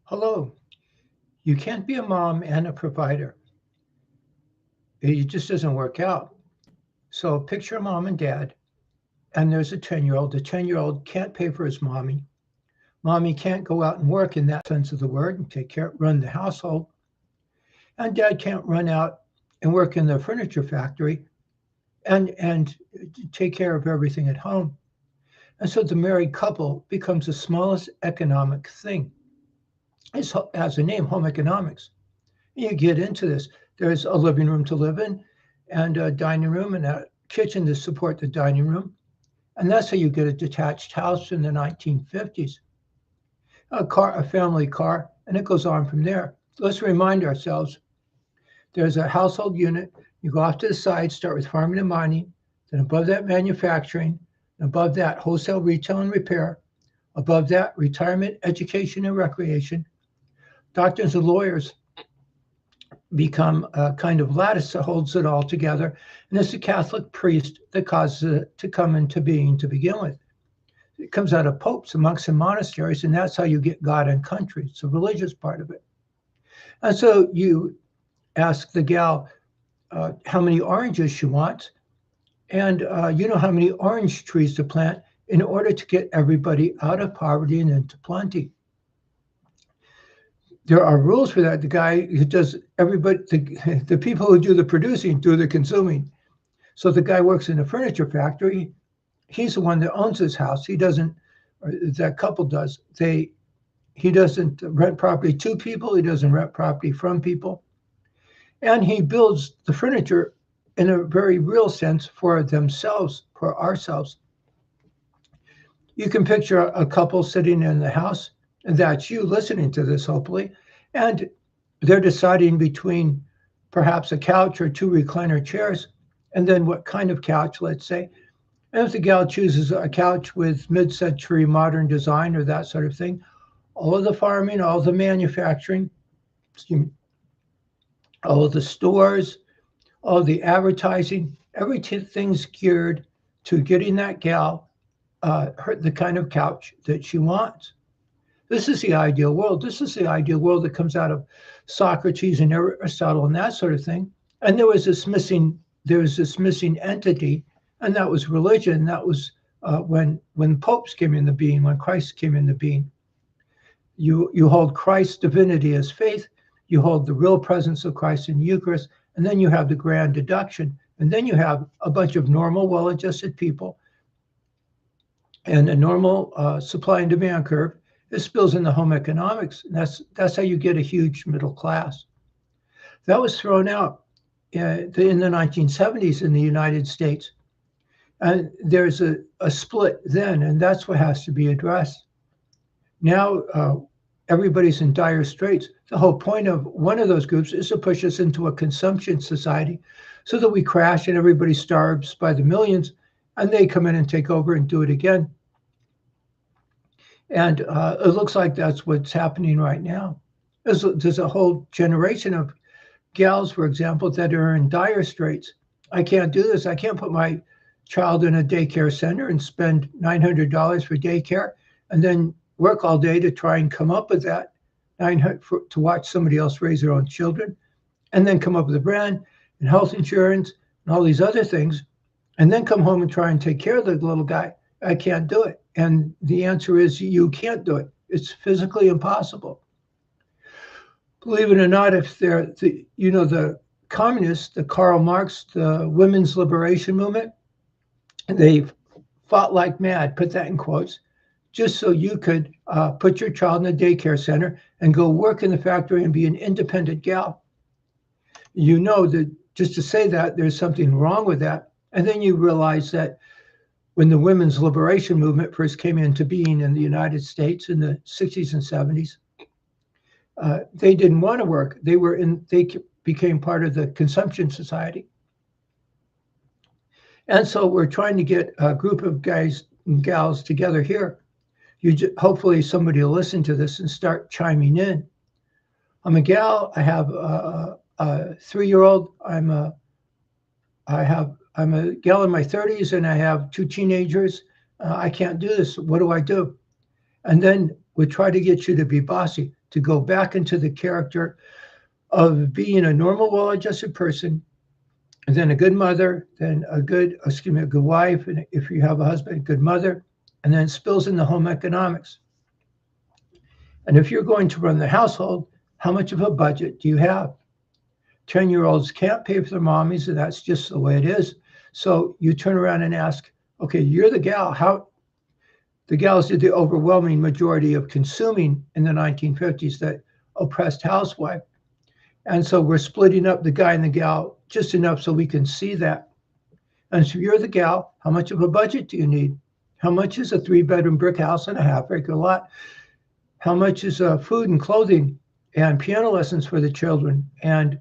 Hello. You can't be a mom and a provider. It just doesn't work out. So picture a mom and dad, and there's a 10-year-old. The 10-year-old can't pay for his mommy. Mommy can't go out and work in that sense of the word and take care, run the household. And dad can't run out and work in the furniture factory and take care of everything at home. And so the married couple becomes the smallest economic thing. It has a name, home economics. You get into this. There's a living room to live in, and a dining room, and a kitchen to support the dining room. And that's how you get a detached house in the 1950s. A family car, and it goes on from there. Let's remind ourselves there's a household unit. You go off to the side, start with farming and mining, then above that, manufacturing, and above that, wholesale, retail, and repair. Above that, retirement, education, and recreation. Doctors and lawyers become a kind of lattice that holds it all together. And it's the Catholic priest that causes it to come into being to begin with. It comes out of popes and monks and monasteries, and that's how you get God and country. It's the religious part of it. And so you ask the gal how many oranges she wants, and you know how many orange trees to plant in order to get everybody out of poverty and into plenty. There are rules for that. The guy who does everybody, the people who do the producing do the consuming. So the guy works in a furniture factory. He's the one that owns his house. He doesn't, or that couple does. He doesn't rent property to people. He doesn't rent property from people, and he builds the furniture in a very real sense for themselves, for ourselves. You can picture a couple sitting in the house, and that's you listening to this, hopefully, and they're deciding between perhaps a couch or two recliner chairs, and then what kind of couch, let's say. And if the gal chooses a couch with mid century modern design or that sort of thing, all of the farming, all of the manufacturing, all of the stores, all of the advertising, everything's geared to getting that gal the kind of couch that she wants. This is the ideal world. This is the ideal world that comes out of Socrates and Aristotle and that sort of thing. And there was this missing entity, and that was religion. That was when popes came into being, when Christ came into being. You hold Christ's divinity as faith. You hold the real presence of Christ in the Eucharist, and then you have the grand deduction, and then you have a bunch of normal, well-adjusted people and a normal supply and demand curve. It spills into home economics. And that's how you get a huge middle class. That was thrown out in the 1970s in the United States. And there's a split then, and that's what has to be addressed. Now, everybody's in dire straits. The whole point of one of those groups is to push us into a consumption society so that we crash and everybody starves by the millions, and they come in and take over and do it again. And it looks like that's what's happening right now. There's a whole generation of gals, for example, that are in dire straits. I can't do this. I can't put my child in a daycare center and spend $900 for daycare and then work all day to try and come up with that 900 to watch somebody else raise their own children, and then come up with a brand and health insurance and all these other things, and then come home and try and take care of the little guy. I can't do it. And the answer is you can't do it. It's physically impossible. Believe it or not, if the communists, the Karl Marx, the women's liberation movement, they fought like mad, put that in quotes, just so you could put your child in a daycare center and go work in the factory and be an independent gal. You know that just to say that, there's something wrong with that. And then you realize that when the women's liberation movement first came into being in the United States in the 60s and 70s, they didn't want to work. They became part of the consumption society. And so we're trying to get a group of guys and gals together here. Hopefully somebody will listen to this and start chiming in. I'm a gal. I have a 3-year-old. I'm a gal in my 30s, and I have 2 teenagers. I can't do this. What do I do? And then we try to get you to be bossy. to go back into the character of being a normal, well-adjusted person, and then a good mother, then a good wife, and if you have a husband, a good mother, and then it spills into home economics. And if you're going to run the household, how much of a budget do you have? 10-year-olds can't pay for their mommies, and that's just the way it is. So you turn around and ask, okay, you're the gal. How the gals did the overwhelming majority of consuming in the 1950s, that oppressed housewife. And so we're splitting up the guy and the gal just enough so we can see that. And so you're the gal, how much of a budget do you need? How much is a 3-bedroom brick house and a half-acre lot? How much is food and clothing and piano lessons for the children and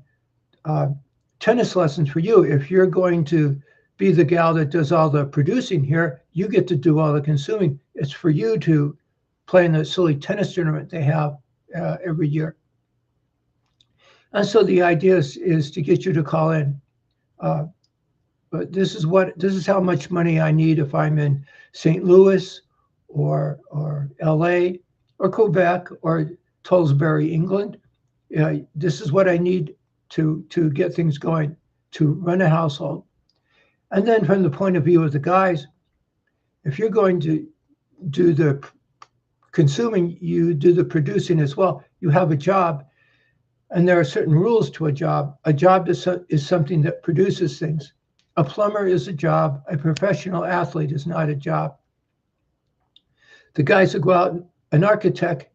tennis lessons for you? If you're going to be the gal that does all the producing here, you get to do all the consuming. It's for you to play in the silly tennis tournament they have every year. And so the idea is to get you to call in. But this is how much money I need if I'm in St. Louis or LA or Quebec or Tollesbury, England. This is what I need to get things going, to run a household. And then from the point of view of the guys, if you're going to do the consuming, you do the producing as well. You have a job, and there are certain rules to a job. A job is something that produces things. A plumber is a job. A professional athlete is not a job. The guys that go out, an architect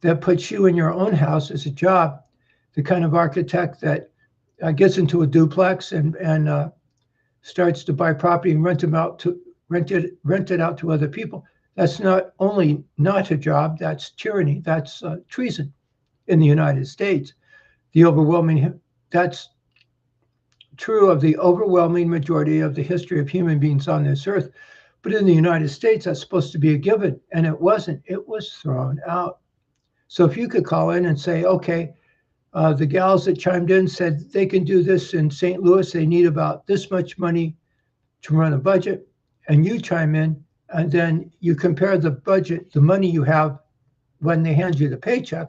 that puts you in your own house is a job. The kind of architect that gets into a duplex and starts to buy property and rent it out to other people. That's not only not a job, that's tyranny, that's treason in the United States. That's true of the overwhelming majority of the history of human beings on this earth. But in the United States, that's supposed to be a given, and it wasn't. It was thrown out. So if you could call in and say, okay, the gals that chimed in said they can do this in St. Louis, they need about this much money to run a budget, and you chime in, and then you compare the budget, the money you have when they hand you the paycheck,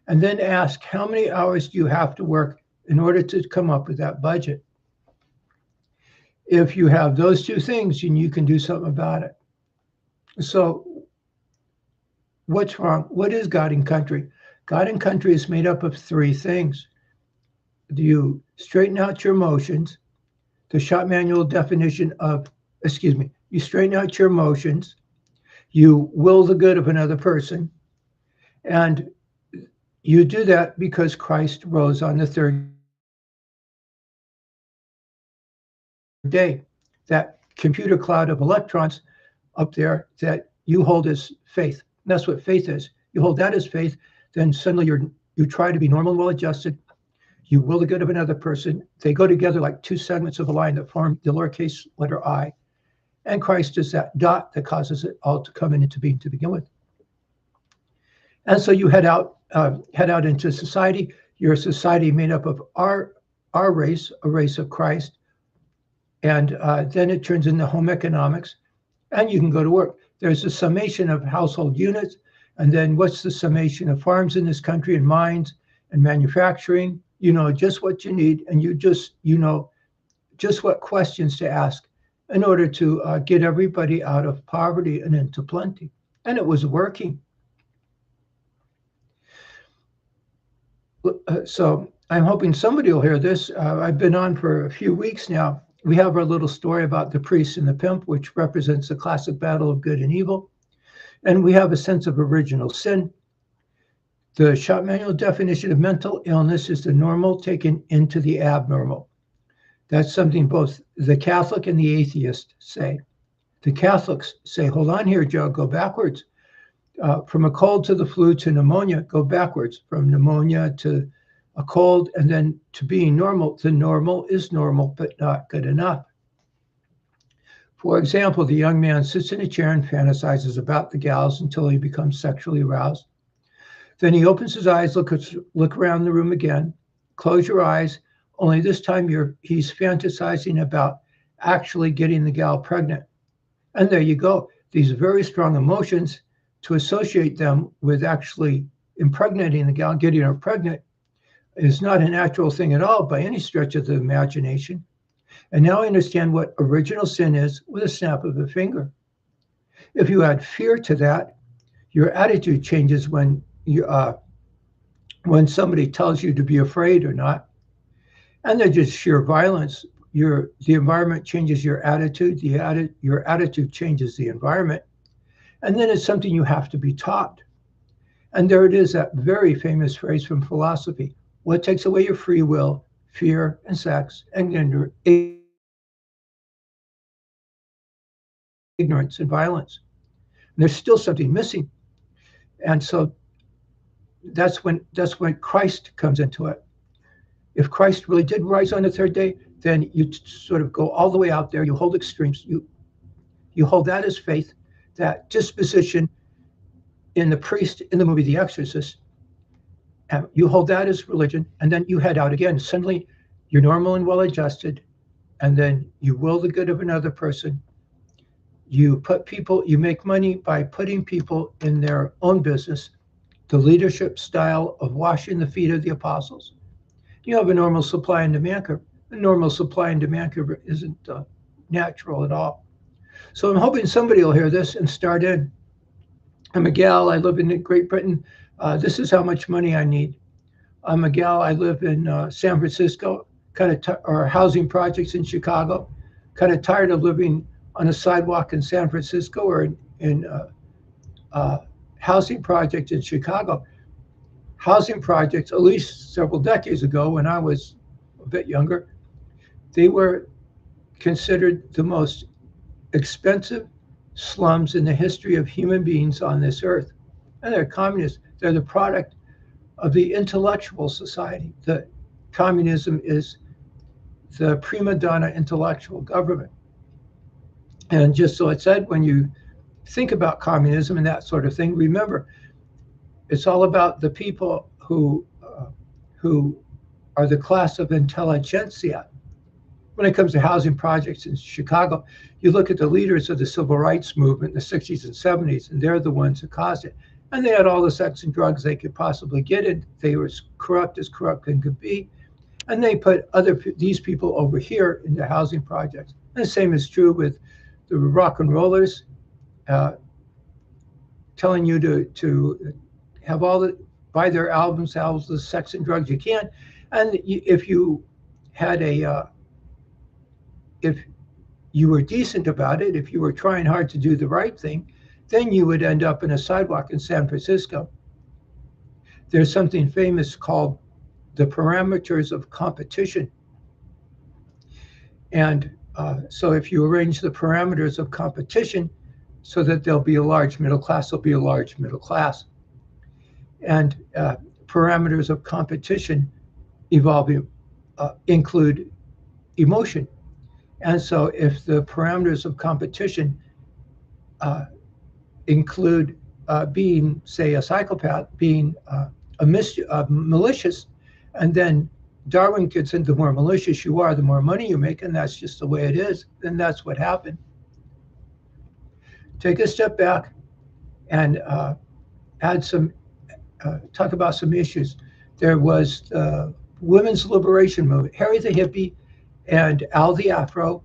and then ask how many hours do you have to work in order to come up with that budget. If you have those two things, then you can do something about it. So what's wrong? What is God and country? God and country is made up of 3 things. You straighten out your emotions. The Shop Manual definition of, you straighten out your emotions. You will the good of another person. And you do that because Christ rose on the 3rd day. That computer cloud of electrons up there that you hold as faith. And that's what faith is. You hold that as faith, then suddenly you try to be normal and well-adjusted. You will the good of another person. They go together like 2 segments of a line that form the lowercase letter I. And Christ is that dot that causes it all to come into being to begin with. And so you head out into society. You're a society made up of our race, a race of Christ. And then it turns into home economics, and you can go to work. There's a summation of household units, and then what's the summation of farms in this country and mines and manufacturing? You know just what you need, and you know just what questions to ask in order to get everybody out of poverty and into plenty. And it was working. So I'm hoping somebody will hear this. I've been on for a few weeks now. We have our little story about the priest and the pimp, which represents the classic battle of good and evil. And we have a sense of original sin. The Shop Manual definition of mental illness is the normal taken into the abnormal. That's something both the Catholic and the atheist say. The Catholics say, hold on here, Joe, go backwards. From a cold to the flu to pneumonia, go backwards. From pneumonia to a cold and then to being normal. The normal is normal, but not good enough. For example, the young man sits in a chair and fantasizes about the gals until he becomes sexually aroused. Then he opens his eyes, look around the room again, close your eyes, only this time he's fantasizing about actually getting the gal pregnant. And there you go. These very strong emotions, to associate them with actually impregnating the gal, getting her pregnant, is not a natural thing at all by any stretch of the imagination. And now I understand what original sin is with a snap of a finger. If you add fear to that, your attitude changes when somebody tells you to be afraid or not. And then just sheer violence. The environment changes your attitude. Your attitude changes the environment. And then it's something you have to be taught. And there it is, that very famous phrase from philosophy. What takes away your free will? Fear and sex and ignorance and violence. And there's still something missing. And so that's when Christ comes into it. If Christ really did rise on the third day, then you sort of go all the way out there. You hold extremes. You hold that as faith, that disposition in the priest in the movie The Exorcist. And you hold that as religion, and then you head out again. Suddenly, you're normal and well-adjusted, and then you will the good of another person. You make money by putting people in their own business, the leadership style of washing the feet of the apostles. You have a normal supply and demand curve. The normal supply and demand curve isn't natural at all. So I'm hoping somebody will hear this and start in. I'm a gal, I live in Great Britain. This is how much money I need. I'm a gal, I live in San Francisco, or housing projects in Chicago. Kind of tired of living on a sidewalk in San Francisco or in housing projects in Chicago. Housing projects, at least several decades ago when I was a bit younger, they were considered the most expensive slums in the history of human beings on this earth. And they're communists. They're the product of the intellectual society. The communism is the prima donna intellectual government. And just so it said, when you think about communism and that sort of thing, remember, it's all about the people who are the class of intelligentsia. When it comes to housing projects in Chicago, you look at the leaders of the civil rights movement in the 60s and 70s, and they're the ones who caused it. And they had all the sex and drugs they could possibly get in. They were as corrupt can could be. And they put these people over here into housing projects. And the same is true with the rock and rollers, telling you to have buy their albums, all the sex and drugs you can. And if you had if you were decent about it, if you were trying hard to do the right thing, then you would end up in a sidewalk in San Francisco. There's something famous called the parameters of competition. And so if you arrange the parameters of competition so that there'll be a large middle class, there'll be a large middle class. And parameters of competition include emotion. And so if the parameters of competition include being, say, a psychopath, being malicious, and then Darwin gets into the more malicious you are, the more money you make, and that's just the way it is. And that's what happened. Take a step back and talk about some issues. There was the women's liberation movement, Harry the Hippie, and Al the Afro,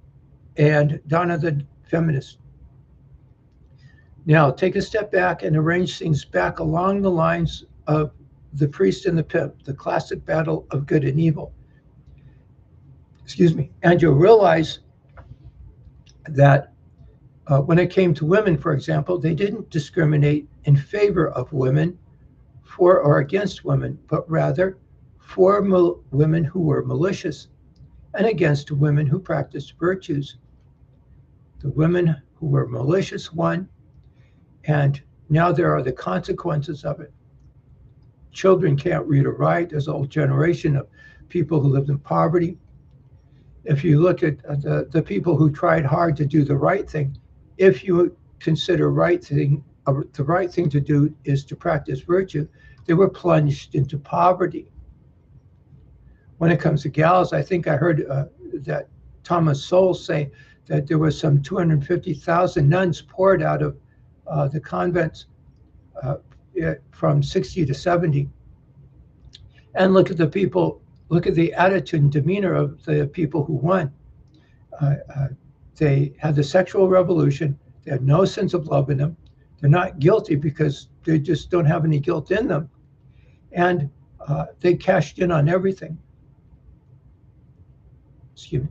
and Donna the Feminist. Now, take a step back and arrange things back along the lines of the priest and the pimp, the classic battle of good and evil. Excuse me. And you'll realize that when it came to women, for example, they didn't discriminate in favor of women, for or against women, but rather for women who were malicious and against women who practiced virtues. The women who were malicious won, and now there are the consequences of it. Children can't read or write. There's a whole generation of people who lived in poverty. If you look at the people who tried hard to do the right thing, if you consider the right thing to do is to practice virtue, they were plunged into poverty. When it comes to gals, I think I heard that Thomas Sowell say that there was some 250,000 nuns poured out of the convents from 60 to 70, and look at the people, look at the attitude and demeanor of the people who won. They had the sexual revolution. They had no sense of love in them. They're not guilty because they just don't have any guilt in them. And they cashed in on everything. Excuse me.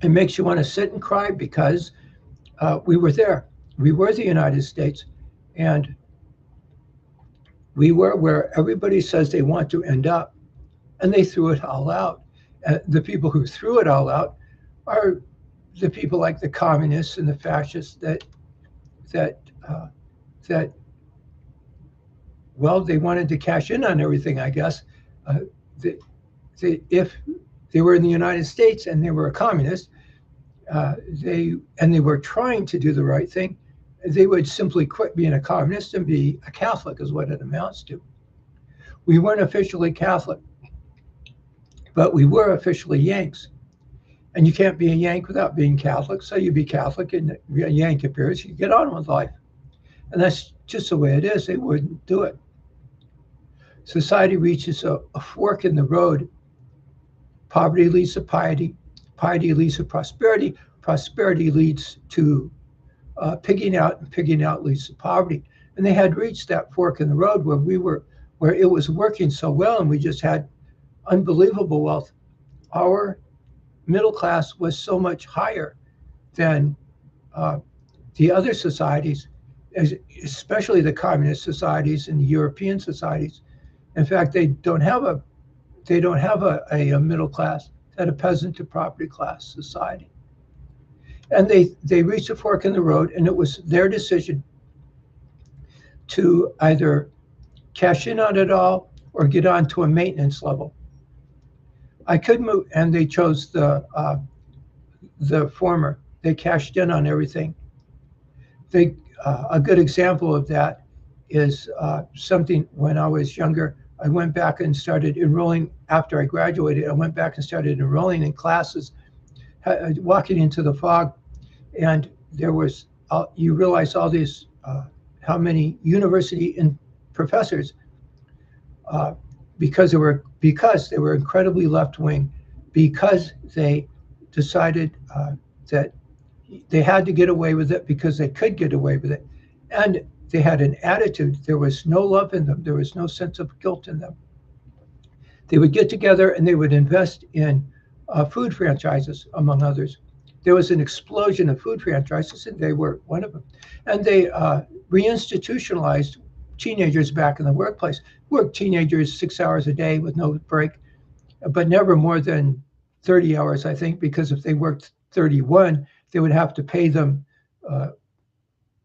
It makes you want to sit and cry because we were there. We were the United States, and we were where everybody says they want to end up, and they threw it all out. The people who threw it all out are the people like the communists and the fascists that well, they wanted to cash in on everything, I guess. If they were in the United States and they were a communist, they were trying to do the right thing, they would simply quit being a communist and be a Catholic, is what it amounts to. We weren't officially Catholic, but we were officially Yanks. And you can't be a Yank without being Catholic, so you be Catholic and a Yank appears, you get on with life. And that's just the way it is. They wouldn't do it. Society reaches a fork in the road. Poverty leads to piety. Piety leads to prosperity. Prosperity leads to pigging out, and pigging out leads to poverty. And they had reached that fork in the road where it was working so well, and we just had unbelievable wealth. Our middle class was so much higher than the other societies, especially the communist societies and the European societies. In fact, they don't have a middle class. They had a peasant to property class society. And they reached a fork in the road, and it was their decision to either cash in on it all or get on to a maintenance level. I could move, and they chose the former. They cashed in on everything. A good example of that is something when I was younger. I went back and started enrolling after I graduated. I went back and started enrolling in classes, walking into the fog, and there was you realize all these how many university professors because they were incredibly left wing, because they decided that they had to get away with it because they could get away with it, and they had an attitude. There was no love in them. There was no sense of guilt in them. They would get together and they would invest in food franchises, among others. There was an explosion of food franchises, and they were one of them. And they reinstitutionalized teenagers back in the workplace. Worked teenagers 6 hours a day with no break, but never more than 30 hours, I think, because if they worked 31, they would have to pay them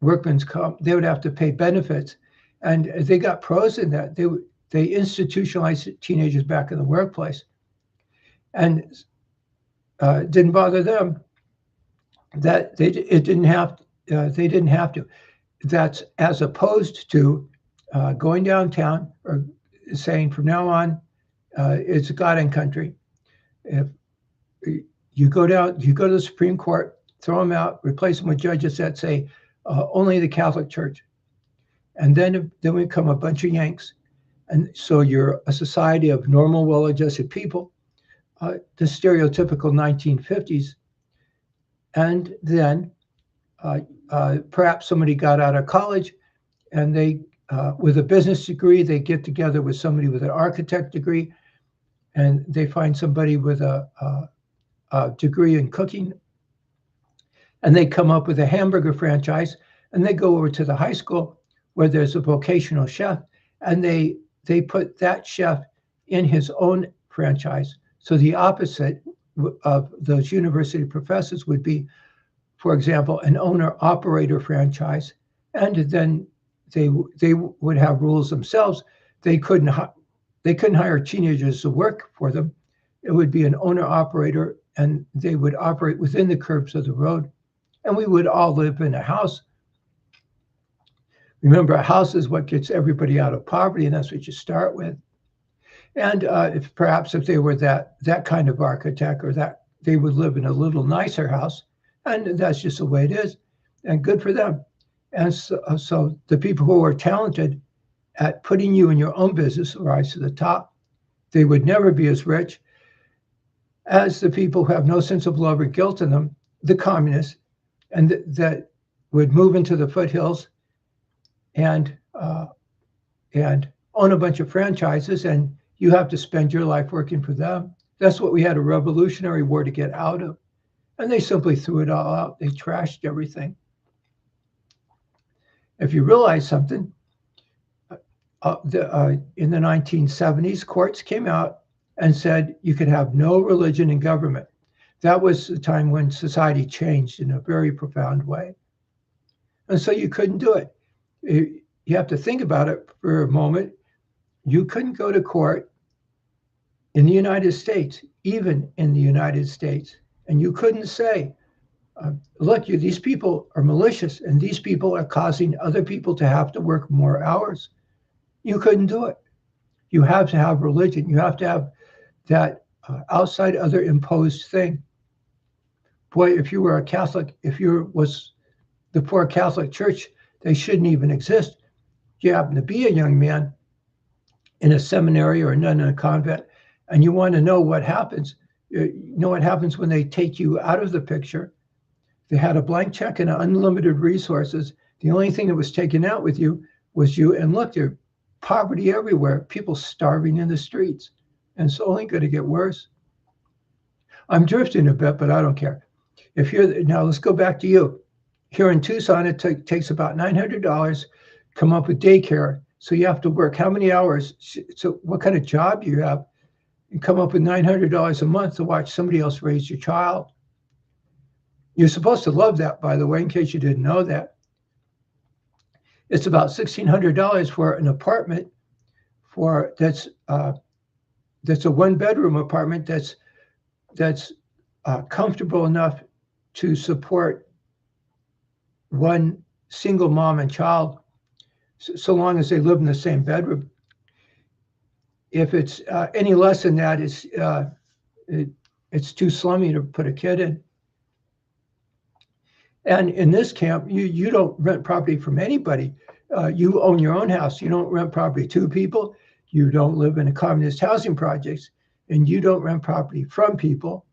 workman's comp. They would have to pay benefits, and they got pros in that. They institutionalized teenagers back in the workplace, and it didn't bother them that they didn't have to. That's as opposed to going downtown or saying from now on it's God and country. If you go to the Supreme Court, throw them out, replace them with judges that say only the Catholic Church, and then we become a bunch of Yanks, and so you're a society of normal, well-adjusted people, the stereotypical 1950s, and then perhaps somebody got out of college, and they with a business degree, they get together with somebody with an architect degree, and they find somebody with a degree in cooking, and they come up with a hamburger franchise, and they go over to the high school where there's a vocational chef, and they put that chef in his own franchise. So the opposite of those university professors would be, for example, an owner-operator franchise, and then they would have rules themselves. They couldn't hire teenagers to work for them. It would be an owner-operator, and they would operate within the curbs of the road, and we would all live in a house. Remember, a house is what gets everybody out of poverty, and that's what you start with. And perhaps if they were that kind of architect, or that they would live in a little nicer house, and that's just the way it is. and good for them. And so the people who are talented at putting you in your own business rise to the top. They would never be as rich as the people who have no sense of love or guilt in them, the communists, and that would move into the foothills and own a bunch of franchises, and you have to spend your life working for them. That's what we had a revolutionary war to get out of. And they simply threw it all out. They trashed everything. If you realize something, in the 1970s, courts came out and said you could have no religion in government. That was the time when society changed in a very profound way. And so you couldn't do it. You have to think about it for a moment. You couldn't go to court in the United States, even in the United States, and you couldn't say, look, these people are malicious and these people are causing other people to have to work more hours. You couldn't do it. You have to have religion. You have to have that outside other imposed thing. Boy, if you were a Catholic, if you was the poor Catholic Church, they shouldn't even exist. You happen to be a young man in a seminary or a nun in a convent, and you want to know what happens. You know what happens when they take you out of the picture. They had a blank check and unlimited resources. The only thing that was taken out with you was you. And look, there's poverty everywhere, people starving in the streets. And it's only going to get worse. I'm drifting a bit, but I don't care. Now let's go back to you. Here in Tucson, it takes about $900 come up with daycare. So you have to work how many hours? So what kind of job you have? And come up with $900 a month to watch somebody else raise your child. You're supposed to love that, by the way, in case you didn't know that. It's about $1,600 for an apartment that's a one-bedroom apartment that's comfortable enough to support one single mom and child, so long as they live in the same bedroom. If it's any less than that, it's too slummy to put a kid in. And in this camp, you don't rent property from anybody. You own your own house. You don't rent property to people. You don't live in a communist housing projects, and you don't rent property from people.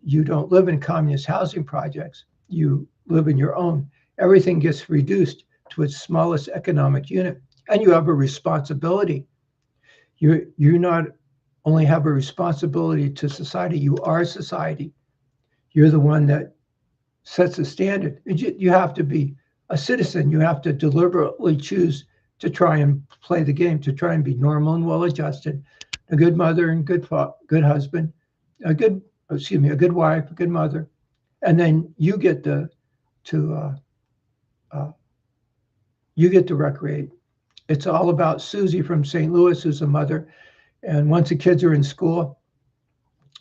You don't live in communist housing projects. You live in your own. Everything gets reduced to its smallest economic unit, and you have a responsibility. You not only have a responsibility to society, you are society. You're the one that sets a standard. You have to be a citizen. You have to deliberately choose to try and play the game, to try and be normal and well-adjusted, a good mother and good husband, a good wife, a good mother, and then you get to recreate. It's all about Susie from St. Louis, who's a mother, and once the kids are in school,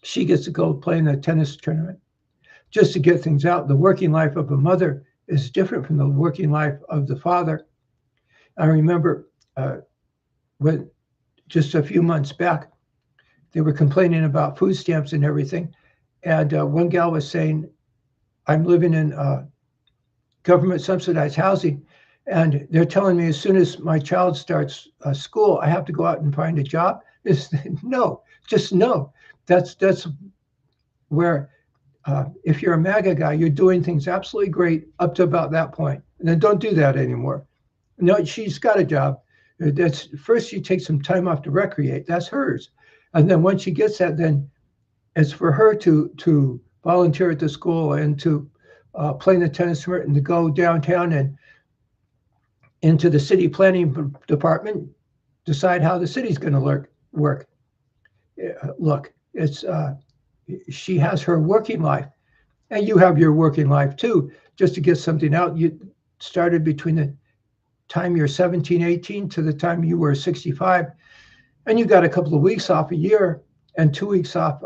she gets to go play in the tennis tournament. Just to get things out, the working life of a mother is different from the working life of the father. I remember when just a few months back, they were complaining about food stamps and everything. And one gal was saying, I'm living in government subsidized housing. And they're telling me as soon as my child starts school, I have to go out and find a job. No. That's where, if you're a MAGA guy, you're doing things absolutely great up to about that point. And then don't do that anymore. No, she's got a job. That's first she takes some time off to recreate. That's hers. And then once she gets that, then it's for her to volunteer at the school and to play in the tennis tournament and to go downtown and into the city planning department, decide how the city's going to work. Look, she has her working life, and you have your working life too. Just to get something out, you started between the time you're 17, 18 to the time you were 65, and you got a couple of weeks off a year and 2 weeks off,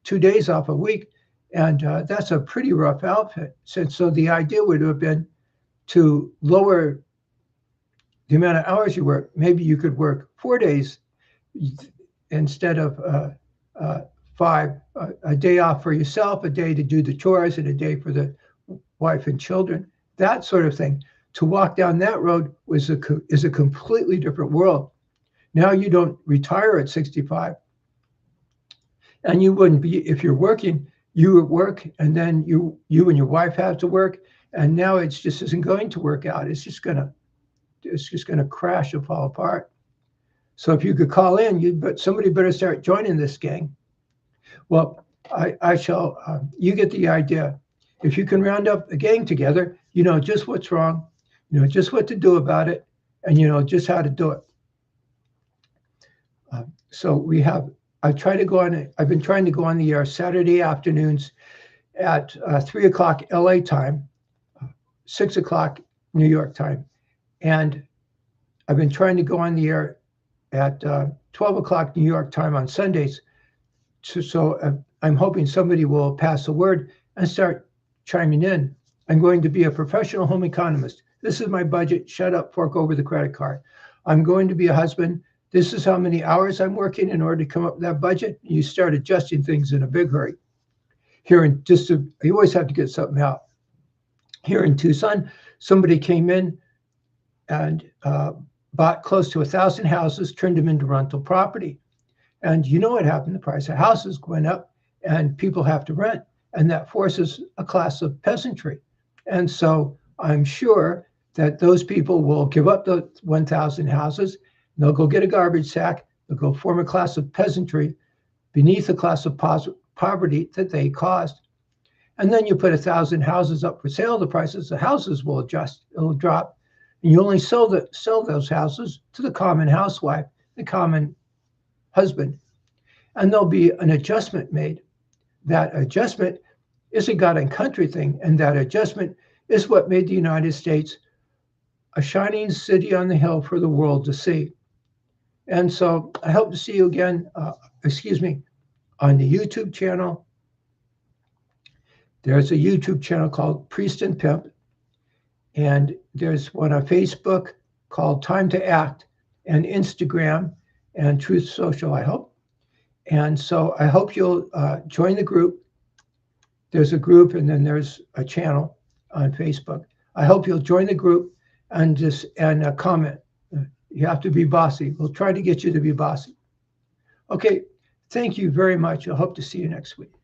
2 days off a week, and that's a pretty rough outfit. So the idea would have been to lower the amount of hours you work. Maybe you could work 4 days instead of 5, a day off for yourself, a day to do the chores, and a day for the wife and children. that sort of thing. To walk down that road is a completely different world. Now you don't retire at 65. And you wouldn't be, if you're working, you at work, and then you and your wife have to work, and now it's just isn't going to work out. It's just gonna crash and fall apart. So if you could call in, but somebody better start joining this gang. Well, I shall. You get the idea. If you can round up a gang together, you know just what's wrong, you know just what to do about it, and you know just how to do it. So we have. I've been trying to go on the air Saturday afternoons at 3 o'clock LA time, 6 o'clock New York time, and I've been trying to go on the air at 12 o'clock New York time on Sundays. So I'm hoping somebody will pass the word and start chiming in. I'm going to be a professional home economist. This is my budget. Shut up, fork over the credit card. I'm going to be a husband. This is how many hours I'm working in order to come up with that budget. You start adjusting things in a big hurry. You always have to get something out. Here in Tucson, somebody came in and bought close to 1,000 houses, turned them into rental property. And you know what happened? The price of houses went up and people have to rent. And that forces a class of peasantry. And so I'm sure that those people will give up the 1,000 houses. They'll go get a garbage sack. They'll go form a class of peasantry beneath the class of poverty that they caused. And then you put 1,000 houses up for sale. The prices of houses will adjust. It'll drop. And you only sell those houses to the common housewife, the common husband. And there'll be an adjustment made. That adjustment is a God and country thing. And that adjustment is what made the United States a shining city on the hill for the world to see. And so I hope to see you again, on the YouTube channel. There's a YouTube channel called Priest and Pimp. And there's one on Facebook called Time to Act, and Instagram and Truth Social, I hope. And so I hope you'll join the group. There's a group and then there's a channel on Facebook. I hope you'll join the group and comment. You have to be bossy. We'll try to get you to be bossy. Okay, thank you very much. I hope to see you next week.